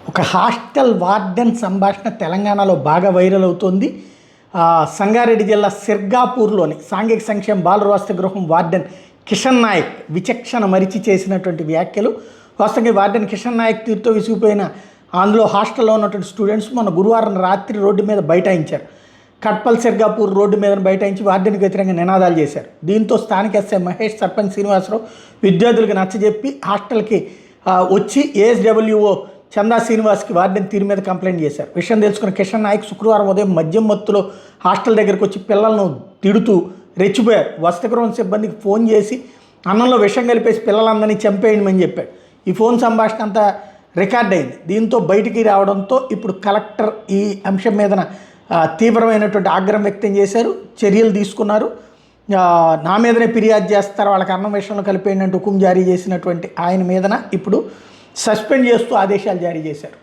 ఒక hostel warden సంభాషణ తెలంగాణలో బాగా వైరల్ అవుతోంది. సంగారెడ్డి జిల్లా సిర్గాపూర్లోని సాంఘిక సంక్షేమ బాలుర వసతి గృహం వార్డెన్ కిషన్ నాయక్ విచక్షణ మరిచి చేసినటువంటి వ్యాఖ్యలు. వాస్తవంగా వార్డెన్ కిషన్ నాయక్ తీరుతో విసిగిపోయిన అందులో హాస్టల్లో ఉన్నటువంటి స్టూడెంట్స్ మొన్న గురువారం రాత్రి రోడ్డు మీద బైఠాయించారు. కట్పల్ సిర్గాపూర్ రోడ్డు మీద బైఠాయించి వార్డెన్కి వ్యతిరేకంగా నినాదాలు చేశారు. దీంతో స్థానిక ఎస్ఐ మహేష్, సర్పంచ్ శ్రీనివాసరావు విద్యార్థులకు నచ్చజెప్పి హాస్టల్కి వచ్చి ఏఎస్డబ్ల్యూఓ చందా శ్రీనివాస్కి వార్డెన్ తీరు మీద కంప్లైంట్ చేశారు. విషయం తెలుసుకున్న కిషన్ నాయక్ శుక్రవారం ఉదయం మద్యం మత్తులో హాస్టల్ దగ్గరకు వచ్చి పిల్లలను తిడుతూ రెచ్చిపోయారు. వసతి గృహం సిబ్బందికి ఫోన్ చేసి అన్నంలో విషం కలిపేసి పిల్లలందరినీ చంపేయమని చెప్పాడు. ఈ ఫోన్ సంభాషణ అంతా రికార్డ్ అయింది. దీంతో బయటికి రావడంతో ఇప్పుడు కలెక్టర్ ఈ అంశం మీద తీవ్రమైనటువంటి ఆగ్రహం వ్యక్తం చేశారు. చర్యలు తీసుకున్నారు. నా మీదనే ఫిర్యాదు చేస్తారు, వాళ్ళకి అన్నం విషయంలో కలిపేయండి హుకుం జారీ చేసినటువంటి ఆయన మీదన ఇప్పుడు సస్పెండ్ చేస్తూ ఆదేశాలు జారీ చేశారు.